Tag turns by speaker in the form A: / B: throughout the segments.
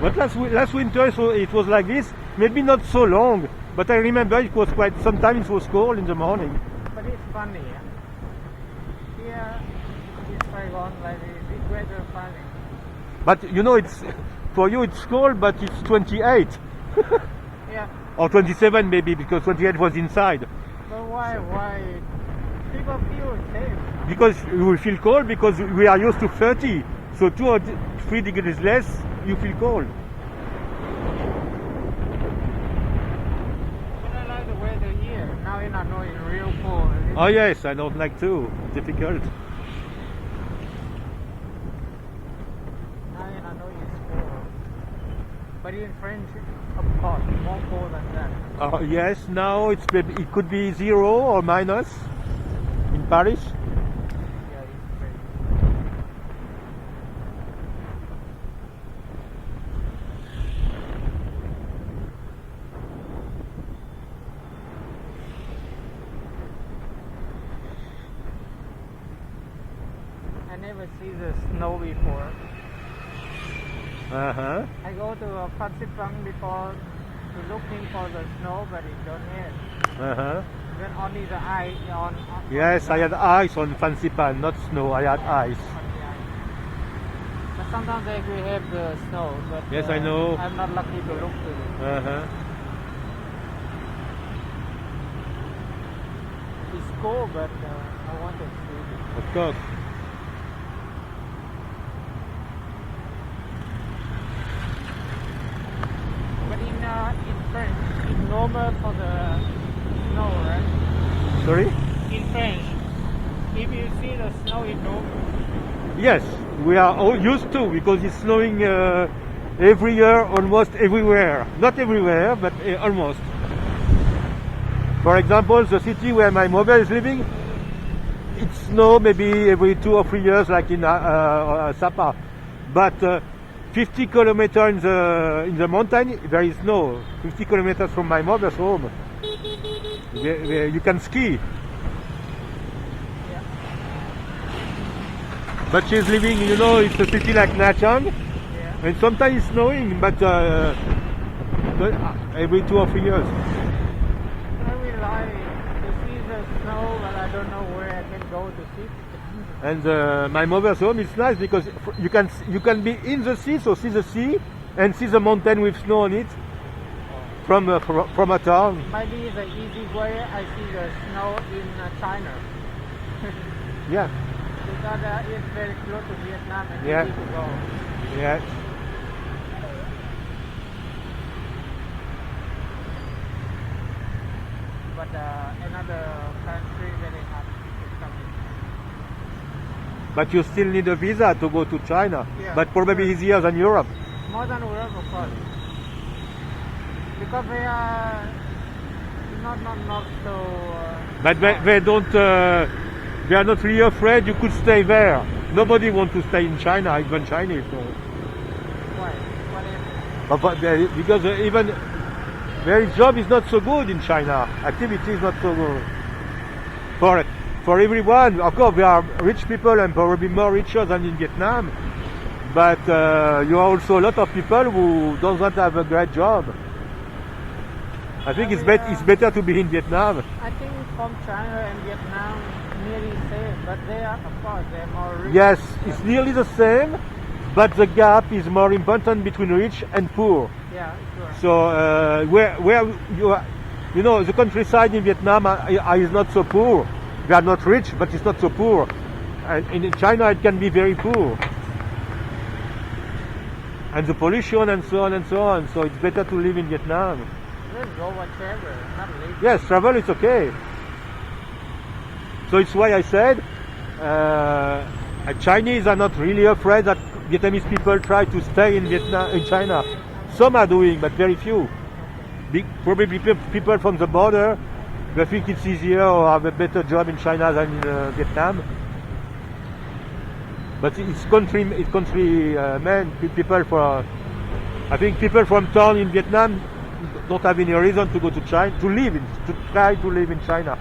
A: But last winter so it was like this, maybe not so long, but I remember it was quite, sometimes it was cold in the morning.
B: But it's funny. Here in Saigon, like this weather funny.
A: But you know, it's for you it's cold, but it's 28.
B: Yeah.
A: Or 27 maybe, because 28 was inside.
B: But why? People feel safe.
A: Because you will feel cold because we are used to 30. So 2 or 3 degrees less, you feel cold.
B: But I like the weather here. Now I know it's real cold.
A: Oh yes, I don't like too. Difficult.
B: Now I know it's cold. But in French, of course, more cold than that.
A: Yes, now it could be 0 or minus in Paris.
B: Yeah, it's crazy. I never see the snow before.
A: Uh-huh.
B: I go to a Pacific before to looking for the snow, but it don't have.
A: Uh-huh.
B: Then only the ice on
A: Yes, I had ice on Fancy Pan, not snow, I had ice.
B: on the ice. But sometimes they will have the snow, but
A: Yes, I know.
B: I'm not lucky to look to it.
A: Uh-huh.
B: It's cool, but I want to see it.
A: Of course.
B: But in French, it's normal for the snow, right?
A: Sorry?
B: In French, if you see the snow, it's normal.
A: Yes, we are all used to because it's snowing every year, almost everywhere. Not everywhere, but almost. For example, the city where my mother is living, it snows maybe every 2 or 3 years, like in Sapa. But 50 kilometers in the mountain, there is snow. 50 kilometers from my mother's home, where you can ski.
B: Yeah.
A: But she's living, you know, it's a city like Nachang,
B: Yeah.
A: and sometimes it's snowing, but every 2 or 3 years.
B: I would like to see the snow, but I don't know where I can go to see it.
A: And my mother's home is nice because you can be in the sea, so see the sea and see the mountain with snow on it from a town.
B: Maybe the easy way I see the snow in China.
A: Yeah,
B: Because it's very close to Vietnam and
A: Yeah.
B: easy to go.
A: yeah.
B: But another country very hard to come in.
A: But you still need a visa to go to China.
B: Yeah.
A: But probably easier than Europe.
B: More than Europe, of course. Because they are not so.
A: But they don't. They are not really afraid. You could stay there. Nobody wants to stay in China, even Chinese. So.
B: Why? What is it?
A: Because even their job is not so good in China. Activity is not so good for everyone. Of course, there are rich people and probably more richer than in Vietnam. But you are also a lot of people who don't have a great job. I think it's better to be in Vietnam.
B: I think from China and Vietnam nearly same, but they are, of course, they're more rich.
A: Yes, it's nearly the same, but the gap is more important between rich and poor.
B: Yeah, sure.
A: So where you are, you know, the countryside in Vietnam is not so poor. They are not rich, but it's not so poor. And in China, it can be very poor. And the pollution and so on and so on. So it's better to live in Vietnam.
B: Let's go whatever, not live.
A: Yes, travel is okay. So it's why I said Chinese are not really afraid that Vietnamese people try to stay in China. Some are doing, but very few. Probably people from the border, they think it's easier or have a better job in China than in Vietnam. But it's countrymen, people for. I think people from town in Vietnam don't have any reason to go to China to try to live in China.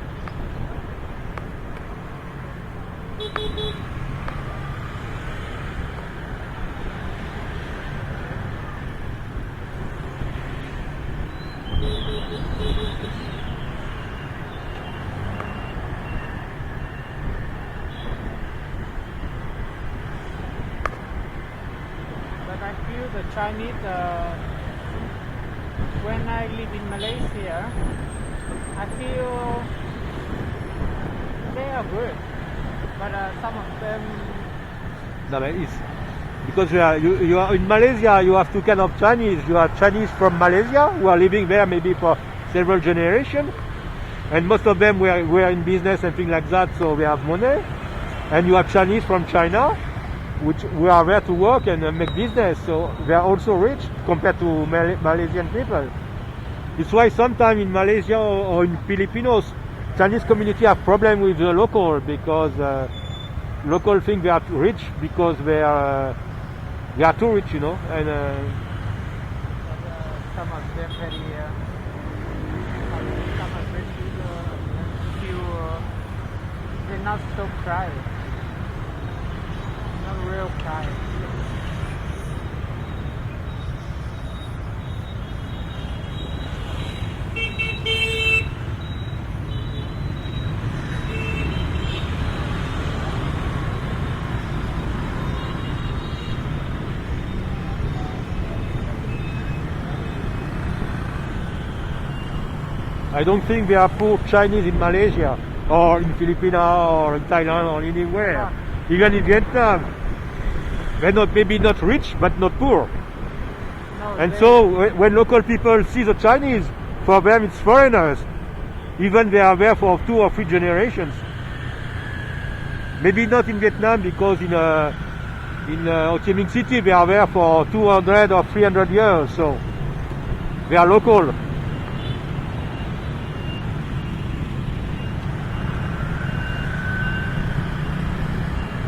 B: the Chinese, when I live in Malaysia, I feel they are good, but some of them.
A: No, but it's because you are in Malaysia. You have two kind of Chinese. You have Chinese from Malaysia who are living there maybe for several generations, and most of them were in business and things like that, so they have money. And you have Chinese from China, which we are there to work and make business, so they are also rich compared to Malaysian people. It's why sometimes in Malaysia or in Filipinos, Chinese community have problem with the local because local think they are too rich because they are too rich, you know. And
B: some of them very some of them feel they're not so proud, not real pride.
A: I don't think there are poor Chinese in Malaysia or in Philippines or in Thailand or anywhere. Even in Vietnam, they're maybe not rich but not poor.
B: No,
A: And so when local people see the Chinese, for them it's foreigners. Even they are there for 2 or 3 generations. Maybe not in Vietnam because in Ho Chi Minh City they are there for 200 or 300 years, so they are local.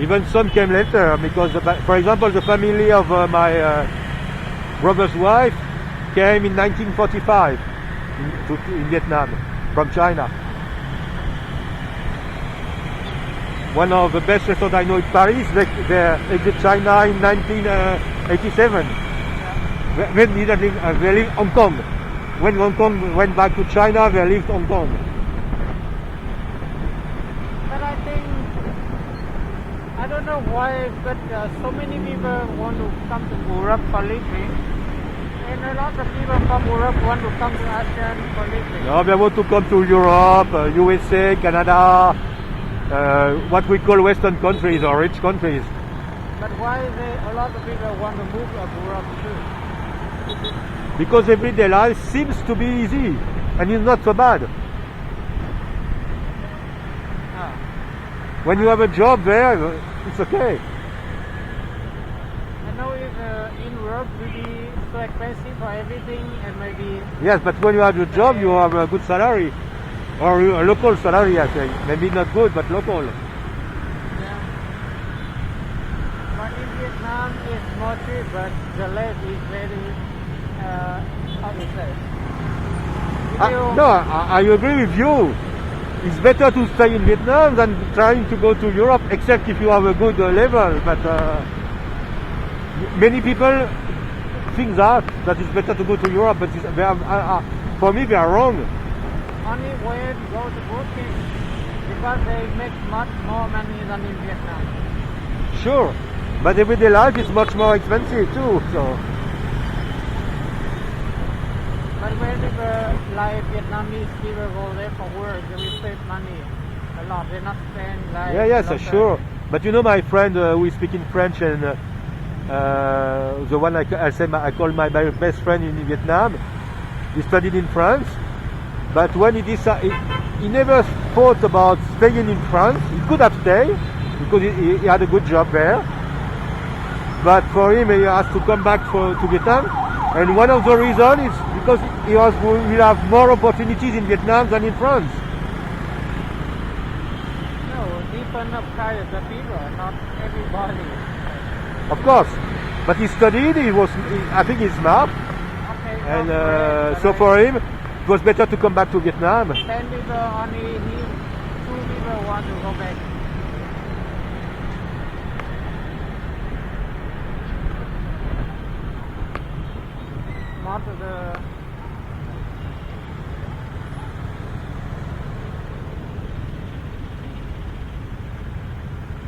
A: Even some came later because, for example, the family of my brother's wife came in 1945 in Vietnam from China. One of the best restaurants I know in Paris, they exit China in 1987. When they lived Hong Kong. When Hong Kong went back to China, they lived Hong Kong.
B: But I think, I don't know why, but so many people want to come to Europe for living. And a lot of people from Europe want to come to ASEAN for living.
A: No, they want to come to Europe, USA, Canada, what we call Western countries or rich countries.
B: But why a lot of people want to move to Europe too?
A: Because everyday life seems to be easy and it's not so bad. When you have a job there, it's okay.
B: I know if in Europe will be so expensive for everything and maybe...
A: Yes, but when you have a job, you have a good salary. Or a local salary, I think. Maybe not good, but local.
B: Yeah. But in Vietnam, it's more cheap, but the rate is very... how to say?
A: No, I agree with you. It's better to stay in Vietnam than trying to go to Europe, except if you have a good level. But many people think that it's better to go to Europe, but for me they are wrong.
B: Only way to go to working because they make much more money than in Vietnam.
A: Sure, but everyday life is much more expensive too. So.
B: But when people like Vietnamese people go there for work, they will save money a lot. They not spend like.
A: Yes, sure. But you know, my friend who is speaking French and the one I call my best friend in Vietnam, he studied in France. But when he decided, he never thought about staying in France. He could have stayed because he had a good job there. But for him, he has to come back to Vietnam. And one of the reasons is because will have more opportunities in Vietnam than in France.
B: No, different kind of the people, not everybody.
A: Of course, but he studied. I think he's smart.
B: Okay.
A: And so for him, it was better to come back to Vietnam.
B: 10 people only, 2 people want to go back. Most of the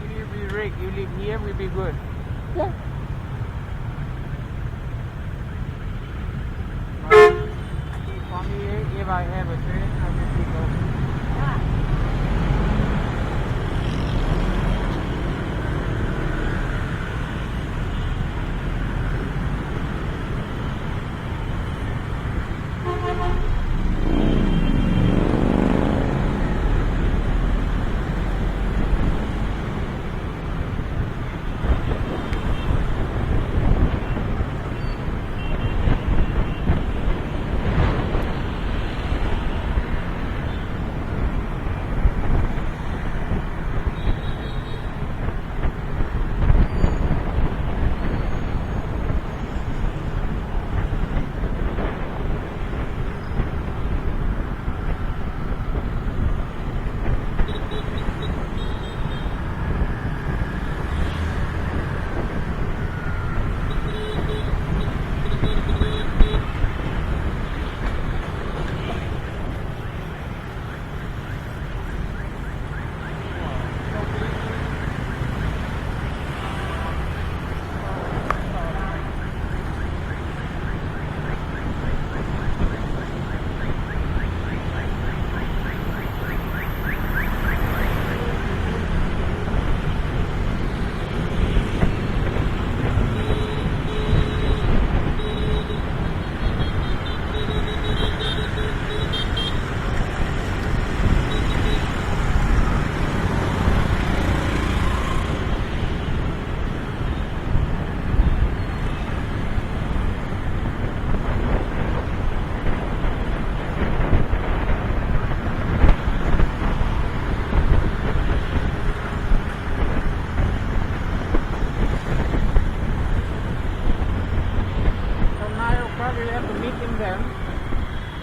B: you will be rich, you live here will be good.
A: Yeah.
B: if I have a train, I will be go.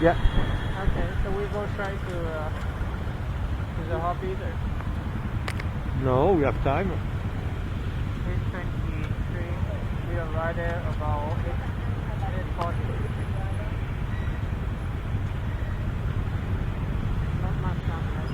A: Yeah.
B: Okay, so we go straight to the hobby there.
A: No, we have time.
B: 8:23. We arrive there about 8:40. Not much time left.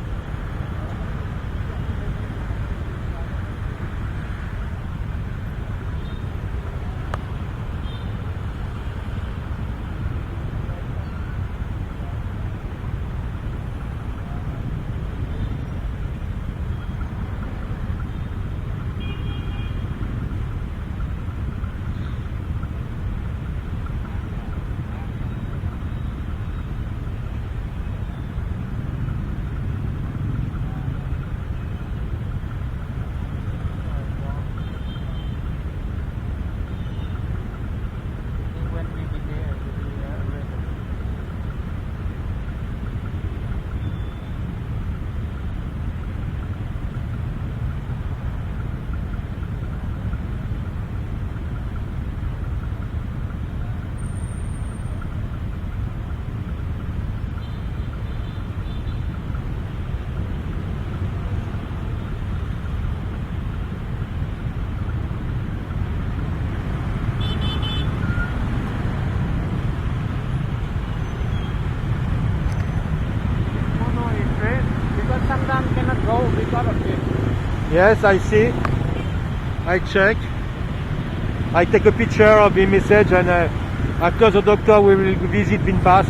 B: When we be there, we'll be ready. No, it's great because sometimes cannot go because of this.
A: Yes, I see. I check. I take a picture of the message and after the doctor we will visit VinFast.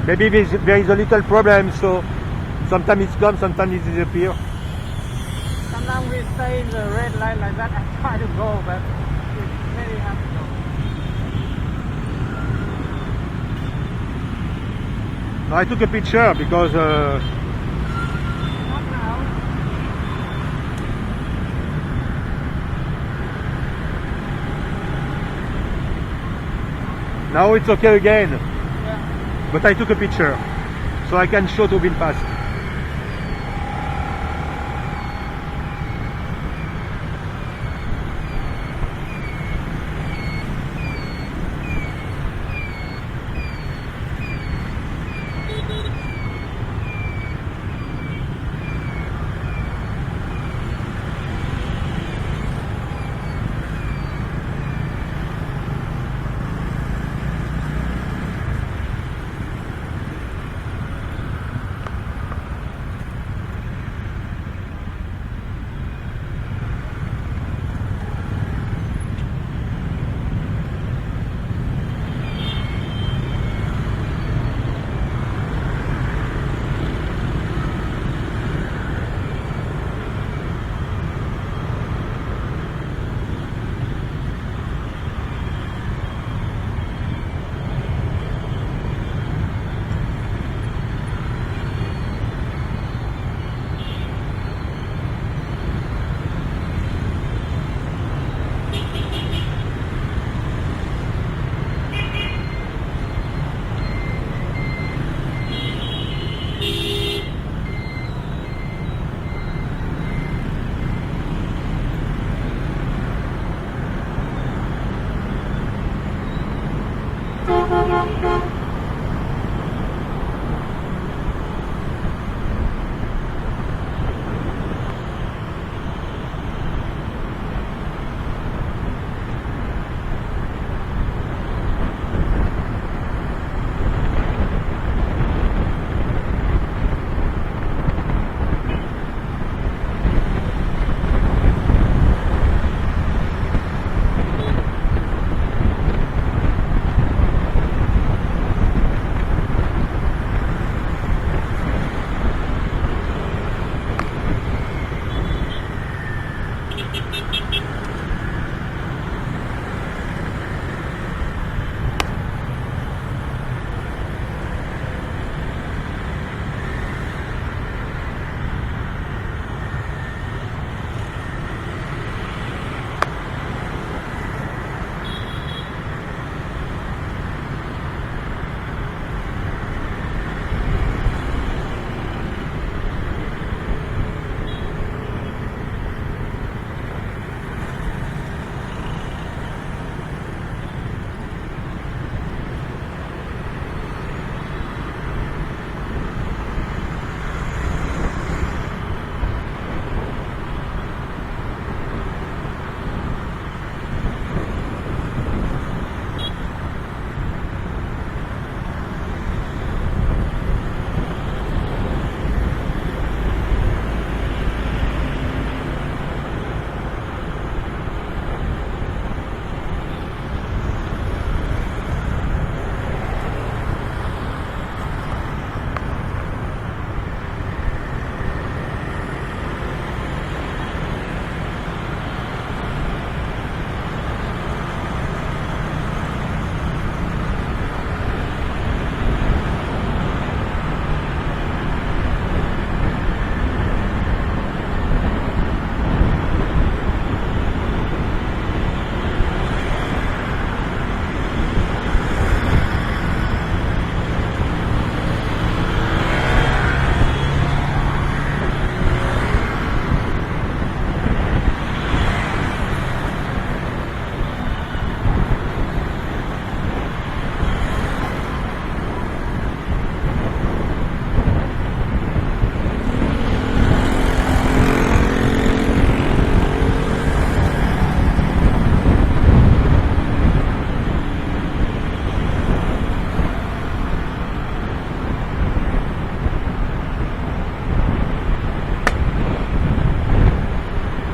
A: Maybe there is a little problem, so sometimes it comes, sometimes it disappears.
B: Sometimes we stay in the red light like that. I try to go, but it's very hard to go.
A: No, I took a picture because
B: Not now.
A: now it's okay again.
B: Yeah.
A: But I took a picture so I can show to VinFast.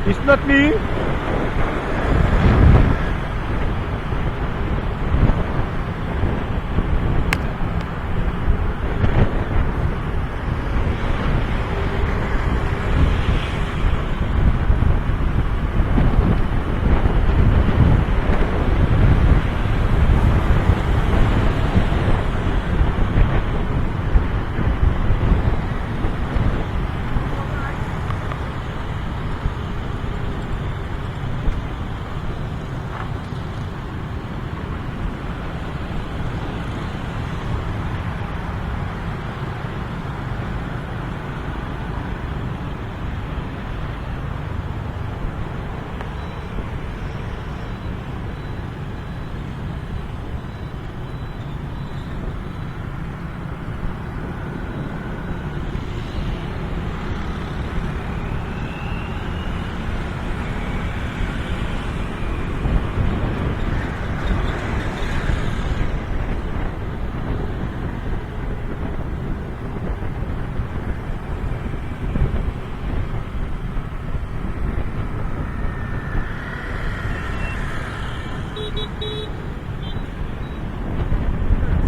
A: It's not me.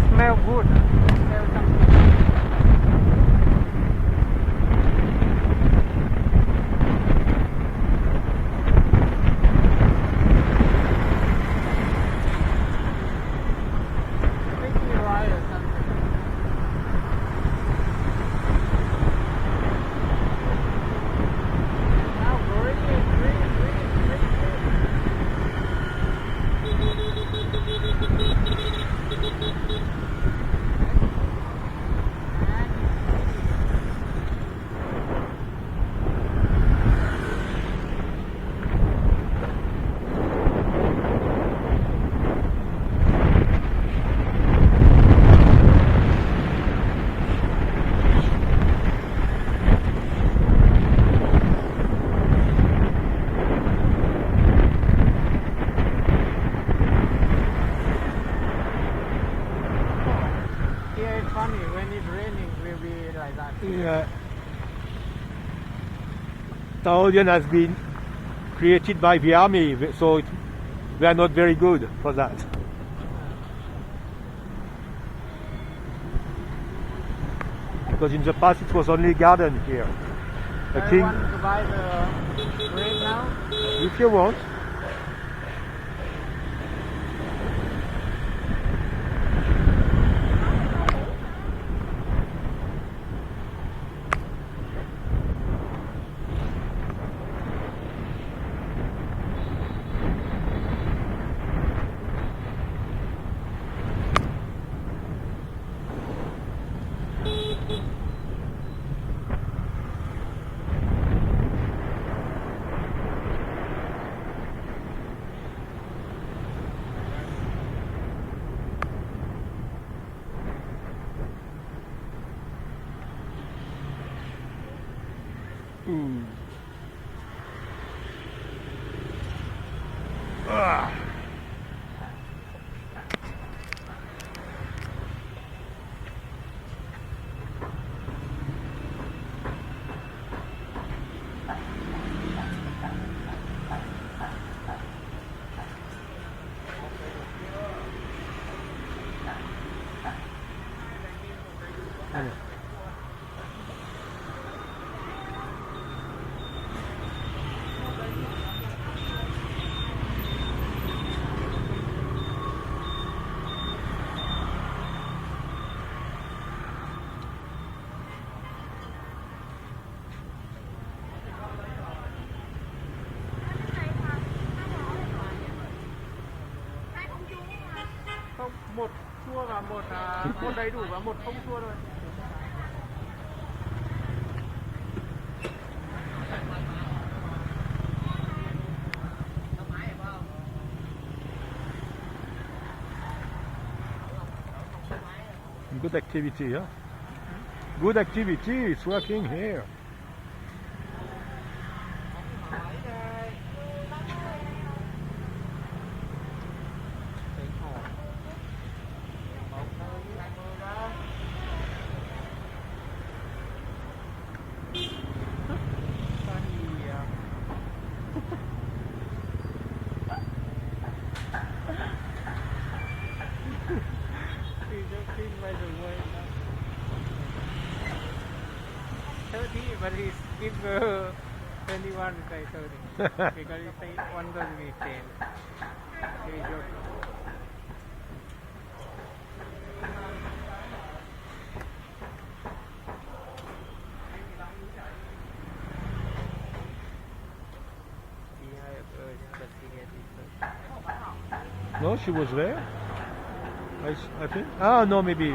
B: Smell good. Smell something. Maybe rye or something. Now green, green, green, green, green. like that.
A: Yeah. Taoyuan has been created by the army, so they are not very good for that. Because in the past it was only garden here. I
B: I
A: think
B: want to buy the grape now.
A: if you want. Ooh. Ah.
B: Không, một chua và một đầy đủ và một không chua thôi.
A: Good activity, huh? Good activity, it's working here.
B: But he give 21 to say 30 because he say one going to be 10. He joking.
A: No, she was there. I think. Ah, no, maybe.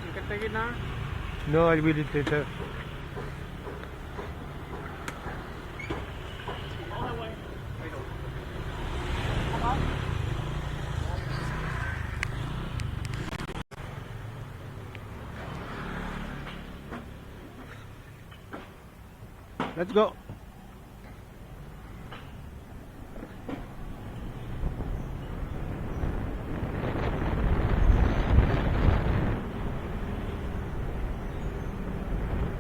B: You can take it now.
A: No, I will eat later. Let's go.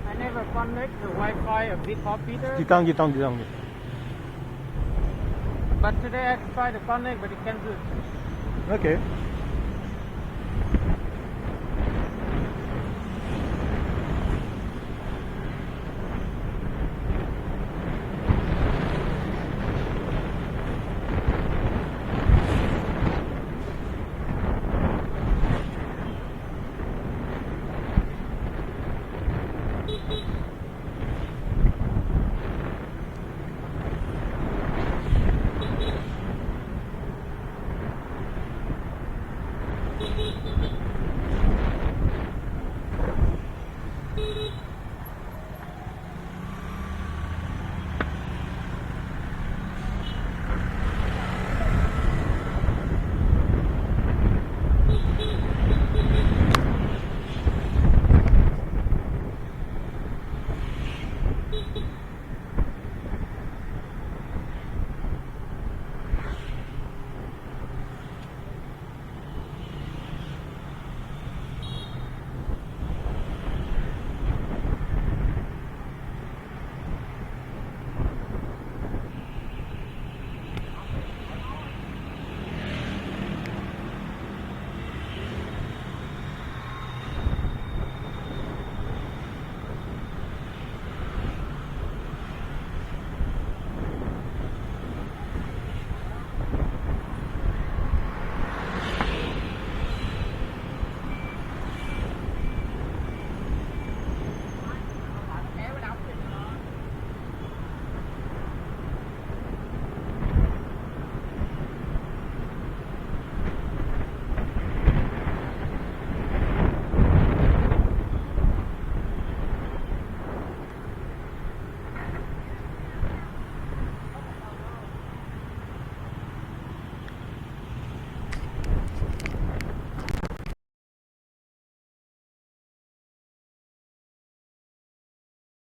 B: I never connect the Wi-Fi a bit computer.
A: Gitang.
B: But today I tried to connect, but it can't do it.
A: Okay.